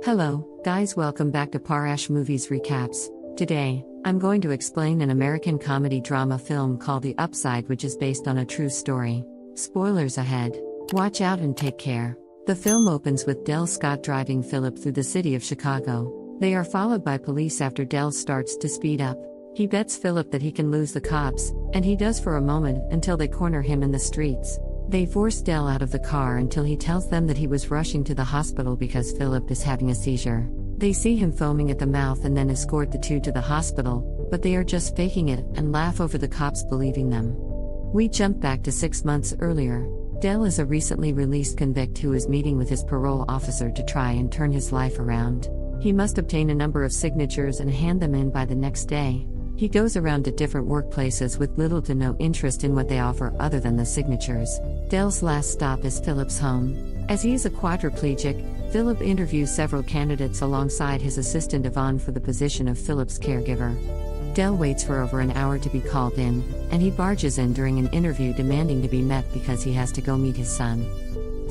Hello, guys, welcome back to Paralyzed Movies Recaps. Today, I'm going to explain an American comedy drama film called The Upside, which is based on a true story. Spoilers ahead. Watch out and take care. The film opens with Del Scott driving Philip through the city of Chicago. They are followed by police after Del starts to speed up. He bets Philip that he can lose the cops, and he does for a moment until they corner him in the streets. They force Del out of the car until he tells them that he was rushing to the hospital because Philip is having a seizure. They see him foaming at the mouth and then escort the two to the hospital, but they are just faking it and laugh over the cops believing them. We jump back to 6 months earlier. Del is a recently released convict who is meeting with his parole officer to try and turn his life around. He must obtain a number of signatures and hand them in by the next day. He goes around to different workplaces with little to no interest in what they offer other than the signatures. Del's last stop is Philip's home. As he is a quadriplegic, Philip interviews several candidates alongside his assistant Yvonne for the position of Philip's caregiver. Del waits for over an hour to be called in, and he barges in during an interview demanding to be met because he has to go meet his son.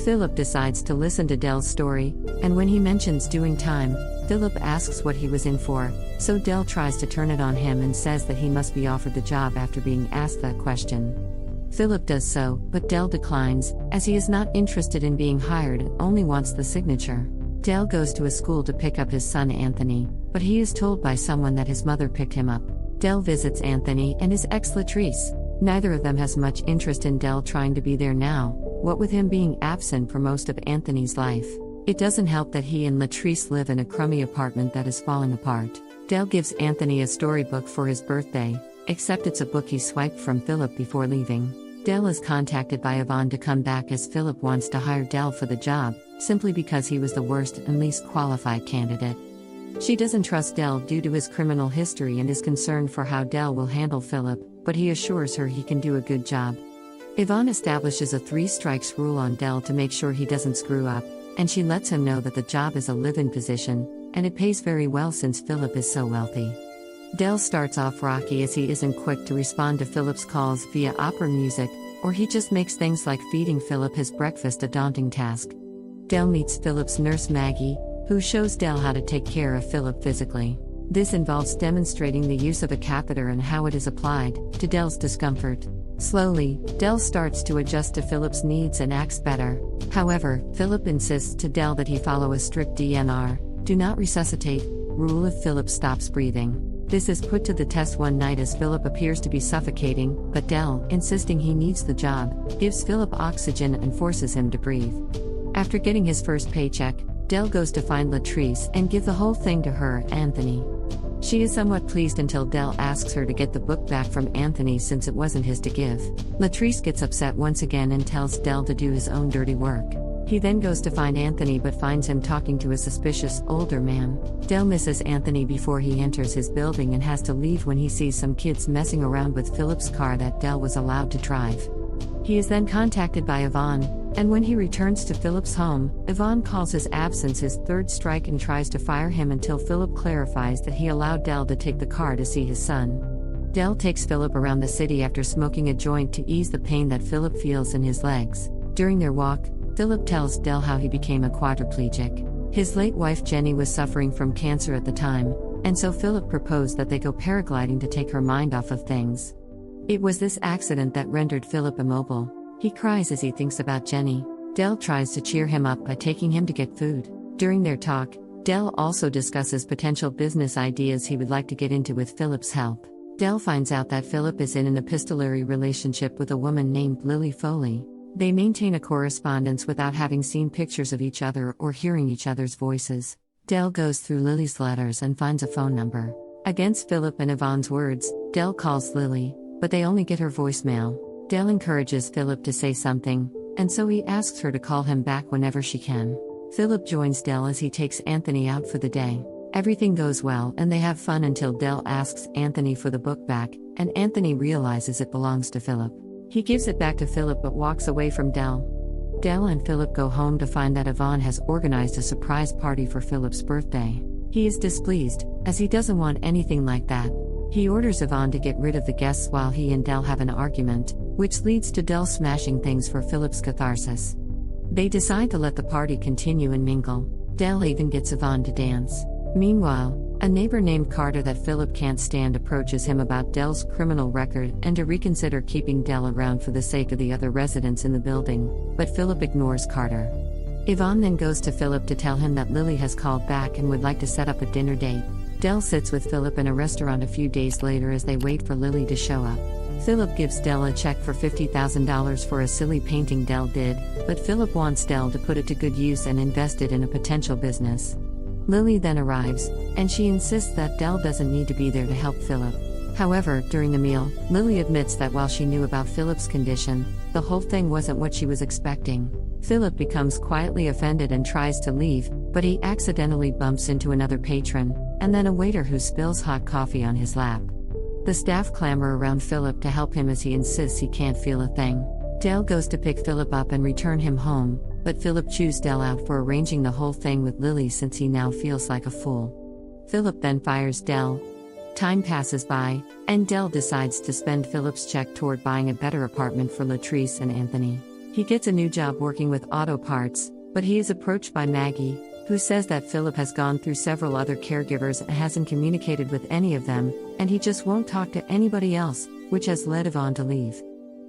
Philip decides to listen to Del's story, and when he mentions doing time, Philip asks what he was in for, so Del tries to turn it on him and says that he must be offered the job after being asked that question. Philip does so, but Del declines, as he is not interested in being hired and only wants the signature. Del goes to a school to pick up his son Anthony, but he is told by someone that his mother picked him up. Del visits Anthony and his ex Latrice. Neither of them has much interest in Del trying to be there now, what with him being absent for most of Anthony's life. It doesn't help that he and Latrice live in a crummy apartment that is falling apart. Del gives Anthony a storybook for his birthday, except it's a book he swiped from Philip before leaving. Del is contacted by Yvonne to come back as Philip wants to hire Del for the job, simply because he was the worst and least qualified candidate. She doesn't trust Del due to his criminal history and is concerned for how Del will handle Philip, but he assures her he can do a good job. Yvonne establishes a 3 strikes rule on Del to make sure he doesn't screw up, and she lets him know that the job is a live-in position, and it pays very well since Philip is so wealthy. Del starts off rocky as he isn't quick to respond to Philip's calls via opera music, or he just makes things like feeding Philip his breakfast a daunting task. Del meets Philip's nurse Maggie, who shows Del how to take care of Philip physically. This involves demonstrating the use of a catheter and how it is applied, to Del's discomfort. Slowly, Del starts to adjust to Philip's needs and acts better. However, Philip insists to Del that he follow a strict DNR, do not resuscitate, rule if Philip stops breathing. This is put to the test one night as Philip appears to be suffocating, but Del, insisting he needs the job, gives Philip oxygen and forces him to breathe. After getting his first paycheck, Del goes to find Latrice and give the whole thing to her, Anthony. She is somewhat pleased until Del asks her to get the book back from Anthony since it wasn't his to give. Latrice gets upset once again and tells Del to do his own dirty work. He then goes to find Anthony but finds him talking to a suspicious, older man. Del misses Anthony before he enters his building and has to leave when he sees some kids messing around with Philip's car that Del was allowed to drive. He is then contacted by Yvonne, and when he returns to Philip's home, Yvonne calls his absence his 3rd strike and tries to fire him until Philip clarifies that he allowed Del to take the car to see his son. Del takes Philip around the city after smoking a joint to ease the pain that Philip feels in his legs. During their walk, Philip tells Del how he became a quadriplegic. His late wife Jenny was suffering from cancer at the time, and so Philip proposed that they go paragliding to take her mind off of things. It was this accident that rendered Philip immobile. He cries as he thinks about Jenny. Del tries to cheer him up by taking him to get food. During their talk, Del also discusses potential business ideas he would like to get into with Philip's help. Del finds out that Philip is in an epistolary relationship with a woman named Lily Foley. They maintain a correspondence without having seen pictures of each other or hearing each other's voices. Del goes through Lily's letters and finds a phone number. Against Philip and Yvonne's words, Del calls Lily, but they only get her voicemail. Del encourages Philip to say something, and so he asks her to call him back whenever she can. Philip joins Del as he takes Anthony out for the day. Everything goes well and they have fun until Del asks Anthony for the book back, and Anthony realizes it belongs to Philip. He gives it back to Philip but walks away from Del. Del and Philip go home to find that Yvonne has organized a surprise party for Philip's birthday. He is displeased, as he doesn't want anything like that. He orders Yvonne to get rid of the guests while he and Del have an argument, which leads to Del smashing things for Philip's catharsis. They decide to let the party continue and mingle. Dell even gets Yvonne to dance. Meanwhile, a neighbor named Carter that Philip can't stand approaches him about Dell's criminal record and to reconsider keeping Dell around for the sake of the other residents in the building, but Philip ignores Carter. Yvonne then goes to Philip to tell him that Lily has called back and would like to set up a dinner date. Dell sits with Philip in a restaurant a few days later as they wait for Lily to show up. Philip gives Dell a check for $50,000 for a silly painting Dell did, but Philip wants Dell to put it to good use and invest it in a potential business. Lily then arrives, and she insists that Dell doesn't need to be there to help Philip. However, during the meal, Lily admits that while she knew about Philip's condition, the whole thing wasn't what she was expecting. Philip becomes quietly offended and tries to leave, but he accidentally bumps into another patron, and then a waiter who spills hot coffee on his lap. The staff clamor around Philip to help him as he insists he can't feel a thing. Dell goes to pick Philip up and return him home, but Philip chews Dell out for arranging the whole thing with Lily since he now feels like a fool. Philip then fires Dell. Time passes by, and Dell decides to spend Philip's check toward buying a better apartment for Latrice and Anthony. He gets a new job working with auto parts, but he is approached by Maggie, who says that Philip has gone through several other caregivers and hasn't communicated with any of them, and he just won't talk to anybody else, which has led Yvonne to leave.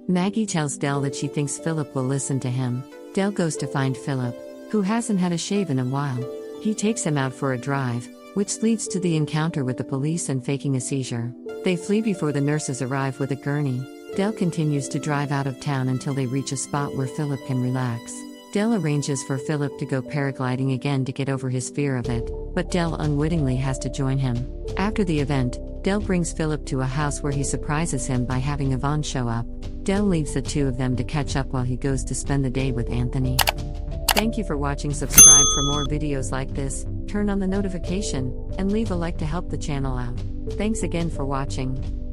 Maggie tells Dell that she thinks Philip will listen to him. Dell goes to find Philip, who hasn't had a shave in a while. He takes him out for a drive, which leads to the encounter with the police and faking a seizure. They flee before the nurses arrive with a gurney. Dell continues to drive out of town until they reach a spot where Philip can relax. Dell arranges for Philip to go paragliding again to get over his fear of it, but Dell unwittingly has to join him. After the event, Dell brings Philip to a house where he surprises him by having Yvonne show up. Dell leaves the two of them to catch up while he goes to spend the day with Anthony. Thank you for watching. Subscribe for more videos like this, turn on the notification, and leave a like to help the channel out. Thanks again for watching.